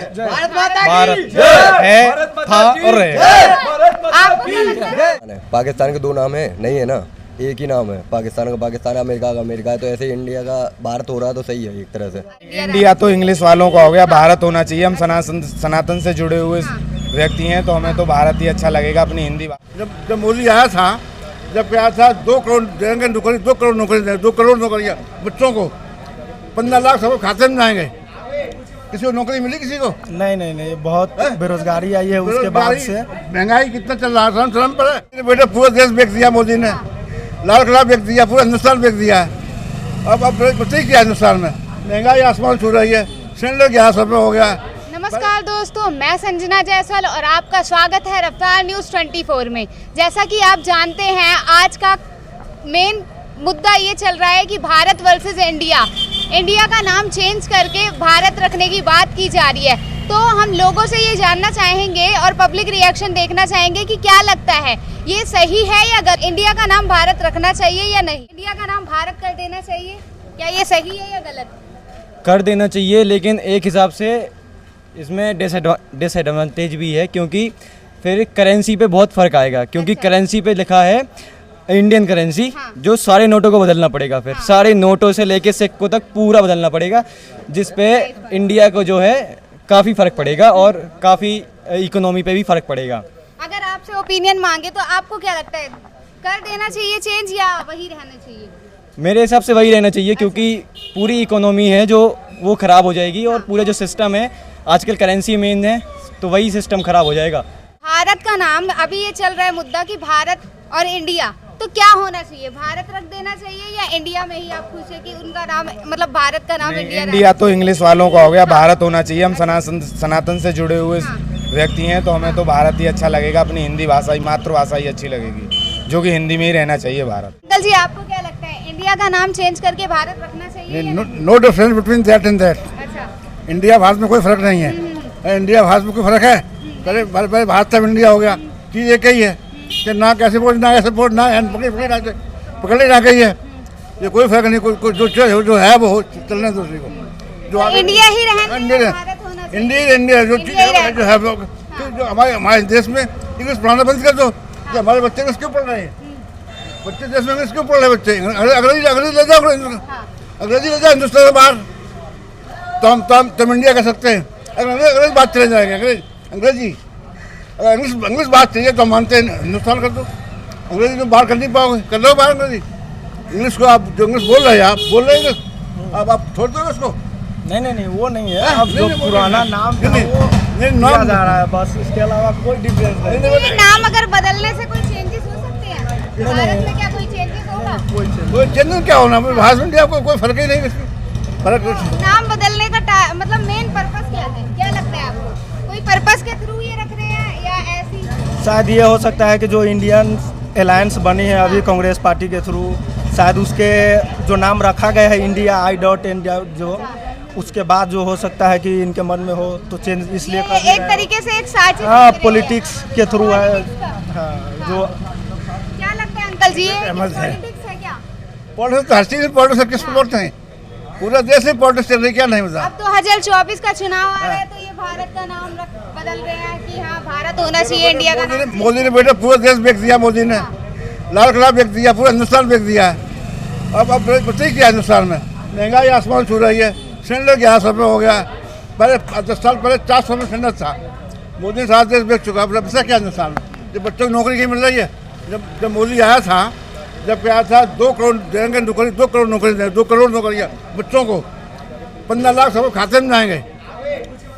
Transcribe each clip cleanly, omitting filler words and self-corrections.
भारत माता भारत की जय, है, था और रहेगा। पाकिस्तान के दो नाम है नहीं है ना, एक ही नाम है। पाकिस्तान का पाकिस्तान है, अमेरिका का अमेरिका है। तो ऐसे इंडिया का भारत हो रहा है तो सही है एक तरह से। इंडिया तो इंग्लिश वालों का हो गया, भारत होना चाहिए। हम सनातन से जुड़े हुए व्यक्ति हैं तो हमें तो भारत ही अच्छा लगेगा। अपनी हिंदी जब मोदी आया था, जब आया था 2 करोड़ देंगे नौकरी, 2 करोड़ नौकरी देंगे, 2 करोड़ नौकरियाँ बच्चों को, 15 लाख सबको खाते में जाएंगे। किसी को नौकरी मिली किसी को? नहीं, बहुत बेरोजगारी आई है उसके बाद से। महंगाई कितना चल रहा है, शर्म पर है। बेटा पूरा देश बेच दिया मोदी ने, लाल किला बेच दिया, पूरा हिंदुस्तान बेच दिया है। अब बताइए क्या हिंदुस्तान में महंगाई आसमान छू रही है। सिलेंडर 1100 रुपये हो गया। नमस्कार दोस्तों, मैं संजना जायसवाल और आपका स्वागत है रफ्तार न्यूज़ 24 में। जैसा कि आप जानते हैं, आज का मेन मुद्दा ये चल रहा है कि भारत वर्सेस इंडिया। इंडिया का नाम चेंज करके भारत रखने की बात की जा रही है। तो हम लोगों से ये जानना चाहेंगे और पब्लिक रिएक्शन देखना चाहेंगे कि क्या लगता है, ये सही है या गलत? इंडिया का नाम भारत रखना चाहिए या नहीं? इंडिया का नाम भारत कर देना चाहिए, क्या ये सही है या गलत? कर देना चाहिए, लेकिन एक हिसाब से इसमें डिसएडवांटेज भी है, क्योंकि फिर करेंसी पे बहुत फ़र्क आएगा। क्योंकि करेंसी पे लिखा है इंडियन करेंसी, हाँ। जो सारे नोटों को बदलना पड़ेगा। फिर सारे नोटों से लेके सिक्कों तक पूरा बदलना पड़ेगा, जिस पे इंडिया को जो है काफ़ी फ़र्क पड़ेगा और काफ़ी इकोनॉमी पे भी फ़र्क पड़ेगा। अगर आपसे ओपिनियन मांगे तो आपको क्या लगता है, कर देना चाहिए चेंज या वही रहना चाहिए? मेरे हिसाब से वही रहना चाहिए, क्योंकि पूरी इकोनॉमी है जो वो ख़राब हो जाएगी और पूरा जो सिस्टम है, आजकल करेंसी मेन है तो वही सिस्टम ख़राब हो जाएगा। भारत का नाम, अभी ये चल रहा है मुद्दा कि भारत और इंडिया, तो क्या होना चाहिए? भारत रख देना चाहिए या इंडिया में ही आप खुश है कि उनका नाम, मतलब भारत का नाम इंडिया तो इंग्लिश वालों का हो गया, भारत होना चाहिए। हम सनातन से जुड़े हुए व्यक्ति हैं तो हमें तो भारत ही अच्छा लगेगा। अपनी हिंदी भाषा ही, मातृभाषा ही अच्छी लगेगी, जो कि हिंदी में ही रहना चाहिए भारत। अंकल जी, आपको क्या लगता है, इंडिया का नाम चेंज करके भारत रखना चाहिए? No difference between that and that. अच्छा, इंडिया भारत में कोई फर्क नहीं है। इंडिया भारत में कोई फर्क है? पहले भारत तब इंडिया हो गया, चीज़ एक ही है कि ना कैसे बोल, ना ऐसे बोल, ना पकड़े ना गई है। ये कोई फर्क नहीं, कोई जो है वो चलने दो उसी को। जो इंडिया ही रहना, इंडिया जो चीज़ है वो, जो हमारे देश में इंग्लिश पढ़ाना बंद कर दो। कि हमारे बच्चे इंग्लिश क्यों पढ़ रहे हैं? बच्चे देश में इंग्लिश क्यों पढ़ रहे हैं? बच्चे अंग्रेजी ले जाओ, अंग्रेजी ले जाओ हिंदुस्तान से बाहर, तो हम इंडिया कह सकते हैं। अगर अंग्रेज बात चले जाएंगे, अंग्रेजी अगर इंग्लिश बात चाहिए तो हम मानते हैं हिंदुस्तान कर दो। अंग्रेजी तो बाहर कर नहीं पाओगे, कर लो बाहर अंग्रेजी। इंग्लिश को आप जो इंग्लिश बोल रहे हैं, आप बोल रहे हैं इंग्लिश, अब आप छोड़ दो उसको। नहीं, वो नहीं है। अब जो पुराना नाम था वो नाम जा रहा है, बस इसके अलावा कोई डिफरेंस नहीं। नाम अगर बदलने से कोई चेंजेस हो सकते हैं भारत में? क्या कोई चेंजेस होगा? कोई चेंजेस क्या होना, भारत में इंडिया को कोई फर्क ही नहीं। फर्क नाम बदलने का मतलब मेन पर्पस क्या है, क्या लगता है आपको? कोई पर्पस के थ्रू ये रख रहे हैं या ऐसी? शायद ये हो सकता है कि जो इंडियन अलायंस बनी है अभी कांग्रेस पार्टी के थ्रू, शायद उसके जो नाम रखा गया है India, जो उसके बाद जो हो सकता है कि इनके मन में हो तो चेंज इसलिए एक तरीके से एक साजिश। हाँ, पॉलिटिक्स के थ्रू है। हाँ, जो क्या लगता है अंकल जी, ये पॉलिटिक्स है क्या? पॉलिटिक्स हर चीज़ में पॉलिटिक्स किस सपोर्ट हैं? पूरा देश में पॉलिटिक्स चल रही, क्या नहीं बता? अब 2024 का चुनाव आ रहा है तो ये भारत का नाम बदल रहे हैं कि हाँ भारत होना चाहिए इंडिया का नाम। मोदी ने बेटा पूरा देश बेच दिया। मोदी ने लाल किला बेच दिया, पूरा हिंदुस्तान बेच दिया है। अब बताइए क्या हिंदुस्तान में महंगाई आसमान छू रही है। सिलेंडर 1100 रुपये हो गया। पहले 10 साल पहले 400 में सिलेंडर था। मोदी सारा देश बेच चुका। अब ऐसा क्या हिंदुस्तान में? जब बच्चों को नौकरी नहीं मिल रही है। जब मोदी आया था, जब आया था 2 करोड़ देंगे नौकरी, 2 करोड़ नौकरी देंगे, 2 करोड़ नौकरियाँ बच्चों को, 15 लाख सबको खाते में जाएंगे।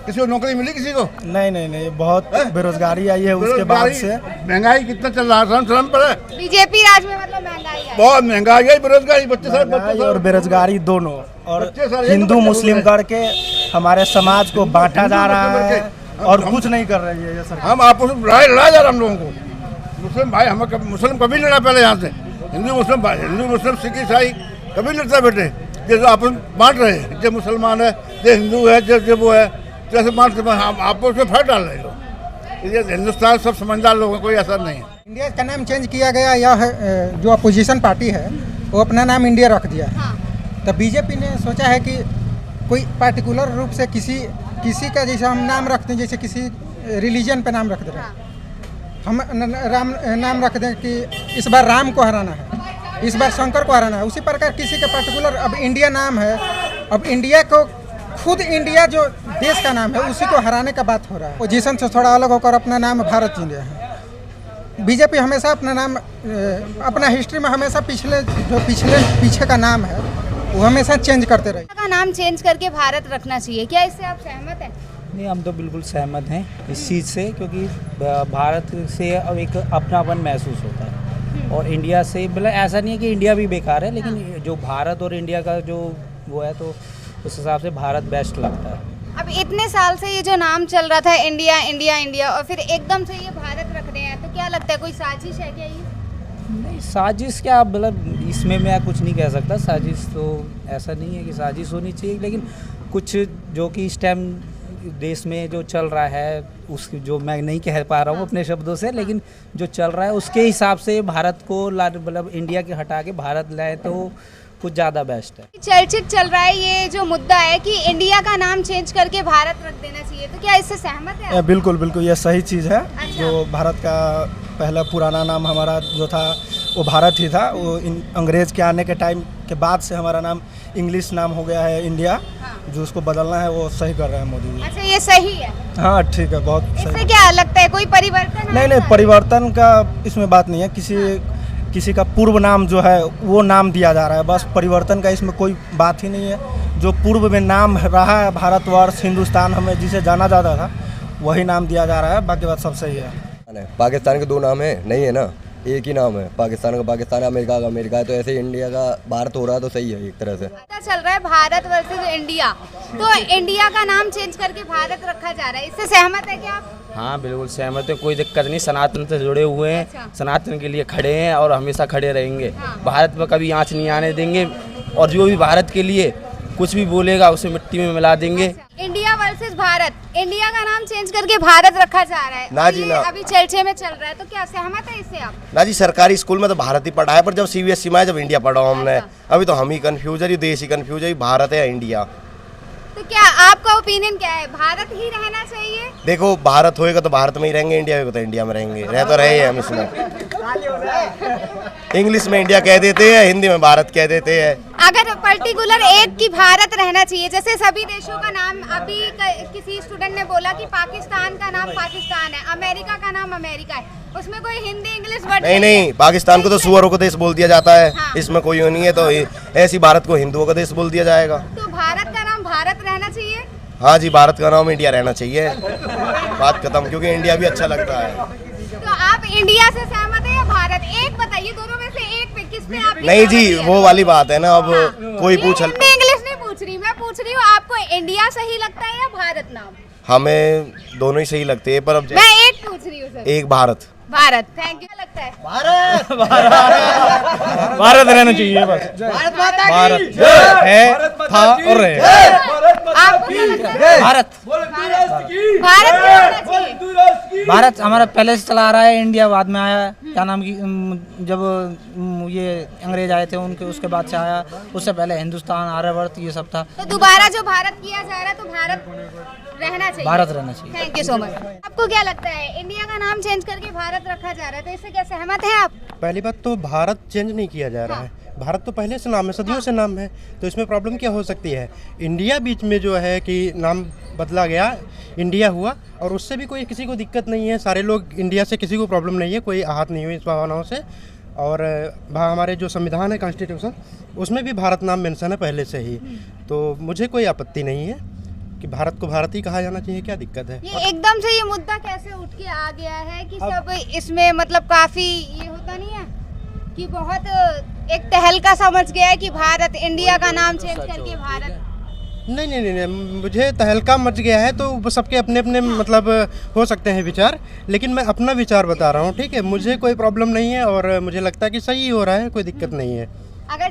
किसी को नौकरी मिली किसी को? नहीं, बहुत बेरोजगारी आई है उसके बाद से। महंगाई कितना चल रहा है, शर्म पर है। बीजेपी राज में मतलब महंगाई है, बहुत महंगाई है, बेरोजगारी, बच्चे और बेरोजगारी दोनों, और बच्चे सारे हिंदू मुस्लिम करके हमारे समाज को बांटा जा रहा है और कुछ नहीं कर रही है ये सरकार। हम आपस में लड़ा जा रहा है हम लोगों को। मुस्लिम भाई, हमें मुस्लिम कभी लड़ा पहले यहाँ से। हिंदू मुस्लिम सिख ईसाई कभी लड़ता बेटे, जो आपस में बांट रहे हैं। जो मुसलमान है, जो हिंदू है, जो वो है, जैसे बांटते आप उसमें फर्क डाल रहे हो। ये हिंदुस्तान सब समझदार लोग हैं, कोई असर नहीं है। इंडिया का नाम चेंज किया गया, यह जो अपोजिशन पार्टी है वो अपना नाम इंडिया रख दिया। हाँ। तो बीजेपी ने सोचा है कि कोई पार्टिकुलर रूप से किसी किसी का जैसे हम नाम रखते हैं, जैसे किसी रिलीजन पे नाम रख दे रहे हैं, हम राम नाम रख दें कि इस बार राम को हराना है, इस बार शंकर को हराना है। उसी प्रकार किसी का पर्टिकुलर अब इंडिया नाम है, अब इंडिया को खुद इंडिया जो देश का नाम है उसी को हराने का बात हो रहा है। पोजीशन से थोड़ा अलग होकर अपना नाम भारत चुन लिया है। बीजेपी हमेशा अपना नाम अपना हिस्ट्री में हमेशा पीछे का नाम है वो हमेशा चेंज करते रहे। का नाम चेंज करके भारत रखना चाहिए, क्या इससे आप सहमत हैं? नहीं, हम तो बिल्कुल सहमत हैं इस चीज़ से, क्योंकि भारत से अब एक अपनापन महसूस होता है और इंडिया से मतलब ऐसा नहीं है कि इंडिया भी बेकार है, लेकिन जो भारत और इंडिया का जो वो है तो उस हिसाब से भारत बेस्ट लगता है। अब इतने साल से ये जो नाम चल रहा था इंडिया इंडिया इंडिया और फिर एकदम से ये भारत रख रहे हैं, तो क्या लगता है कोई साजिश है क्या ये? नहीं, साजिश क्या, मतलब इसमें मैं कुछ नहीं कह सकता। साजिश तो ऐसा नहीं है कि साजिश होनी चाहिए, लेकिन कुछ जो कि इस टाइम देश में जो चल रहा है उस जो मैं नहीं कह पा रहा हूँ अपने शब्दों से, लेकिन जो चल रहा है उसके हिसाब से भारत को मतलब इंडिया के हटा के भारत लाए तो कुछ ज़्यादा बेस्ट है। चर्चित चल रहा है ये जो मुद्दा है कि इंडिया का नाम चेंज करके भारत रख देना चाहिए, तो क्या इससे सहमत है? बिल्कुल बिल्कुल, ये सही चीज़ है। अच्छा। जो भारत का पहला पुराना नाम हमारा जो था वो भारत ही था, वो अंग्रेज़ के आने के टाइम के बाद से हमारा नाम इंग्लिश नाम हो गया है इंडिया। हाँ। जो उसको बदलना है वो सही कर रहे हैं मोदी जी। अच्छा, ये सही है? हाँ ठीक है, बहुत इससे सही। क्या लगता है कोई परिवर्तन? नहीं, परिवर्तन का इसमें बात नहीं है। किसी का पूर्व नाम जो है वो नाम दिया जा रहा है, बस परिवर्तन का इसमें कोई बात ही नहीं है। जो पूर्व में नाम रहा है भारतवर्ष हिंदुस्तान हमें जिसे जाना जाता था वही नाम दिया जा रहा है, बाकी बात सब सही है। पाकिस्तान के दो नाम है नहीं है ना, एक ही नाम है। पाकिस्तान का पाकिस्तान है, अमेरिका का अमेरिका है, तो ऐसे इंडिया का भारत हो रहा है तो सही है एक तरह से। पता चल रहा है भारत वर्सेस इंडिया, तो इंडिया का नाम चेंज करके भारत रखा जा रहा है, इससे सहमत है क्या आप? हाँ बिल्कुल सहमत है, कोई दिक्कत नहीं। सनातन से जुड़े हुए हैं, अच्छा। सनातन के लिए खड़े हैं और हमेशा खड़े रहेंगे। हाँ। भारत पर कभी आँच नहीं आने देंगे और जो भी भारत के लिए कुछ भी बोलेगा उसे मिट्टी में मिला देंगे। अच्छा। इंडिया वर्सेस भारत, इंडिया का नाम चेंज करके भारत रखा जा रहा है ना जी, ये ना। अभी चर्चे में चल रहा है, तो क्या सहमत है इससे आप? ना जी, सरकारी स्कूल में तो भारत ही पढ़ा है, पर जब सीबीएसई में जब इंडिया पढ़ा हमने, अच्छा। अभी तो हम ही कंफ्यूज है, देश ही कंफ्यूज है, भारत है या इंडिया। तो क्या आपका ओपिनियन क्या है, भारत ही रहना चाहिए? देखो, भारत होएगा तो भारत में ही रहेंगे, इंडिया होगा तो इंडिया में रहेंगे, रह तो रहे हैं हम इसमें। इंग्लिश में इंडिया कह देते हैं, हिंदी में भारत कह देते हैं। अगर पर्टिकुलर एक की भारत रहना चाहिए, जैसे सभी देशों का नाम, अभी किसी स्टूडेंट ने बोला कि पाकिस्तान का नाम पाकिस्तान है, अमेरिका का नाम अमेरिका है, उसमें कोई हिंदी इंग्लिश वर्ड नहीं, पाकिस्तान को तो सुअरों का देश बोल दिया जाता है। हाँ। इसमें कोई वो नहीं है, तो ऐसी भारत को हिंदुओं का देश बोल दिया जाएगा। तो भारत का नाम भारत रहना चाहिए? हाँ जी, भारत का नाम इंडिया रहना चाहिए, बात खत्म, क्योंकि इंडिया भी अच्छा लगता है। तो आप इंडिया से सहमत है या भारत? एक बताइए, दोनों में से एक पे किस पे आप? नहीं जी, वो वाली बात है ना, अब कोई पूछ मैं इंग्लिश नहीं पूछ रही, मैं पूछ रही हूँ आपको इंडिया सही लगता है या भारत नाम? हमें दोनों ही सही लगते हैं, पर अब मैं एक पूछ रही हूँ सर। एक भारत। Bharat, thank you. लगता है भारत रहना चाहिए बस। भारत है, था और रहेगा। आपको क्या लगता है? भारत भारत क्यों होना चाहिए? भारत हमारा पहले से चला आ रहा है, इंडिया बाद में आया। क्या नाम की जब ये अंग्रेज आए थे उनके उसके बाद से आया, उससे पहले हिंदुस्तान आर्यवर्त ये सब था। तो दोबारा जो भारत किया जा रहा है, तो भारत रहना चाहिए? भारत रहना चाहिए। Thank you so much. आपको क्या लगता है, इंडिया का नाम चेंज करके भारत रखा जा रहा है, तो इससे क्या सहमत है आप? पहली बात तो भारत चेंज नहीं किया जा रहा है, भारत तो पहले से नाम है, सदियों से नाम है, तो इसमें प्रॉब्लम क्या हो सकती है? इंडिया बीच में जो है कि नाम बदला गया, इंडिया हुआ, और उससे भी कोई किसी को दिक्कत नहीं है, सारे लोग इंडिया से, किसी को प्रॉब्लम नहीं है, कोई आहत नहीं हुई इस भावनाओं से। और हमारे जो संविधान है कॉन्स्टिट्यूशन, उसमें भी भारत नाम मेंशन है पहले से ही, तो मुझे कोई आपत्ति नहीं है कि भारत को भारत ही कहा जाना चाहिए। क्या दिक्कत है? ये एकदम से ये मुद्दा कैसे उठ के आ गया है कि सब इसमें मतलब काफी ये होता नहीं है कि बहुत एक तहलका समझ गया है कि भारत, इंडिया का नाम चेंज करके भारत? नहीं, मुझे तहलका मच गया है तो सबके अपने अपने मतलब हो सकते हैं विचार, लेकिन मैं अपना विचार बता रहा हूँ, ठीक है? मुझे कोई प्रॉब्लम नहीं है और मुझे लगता है कि सही हो रहा है, कोई दिक्कत नहीं है। अगर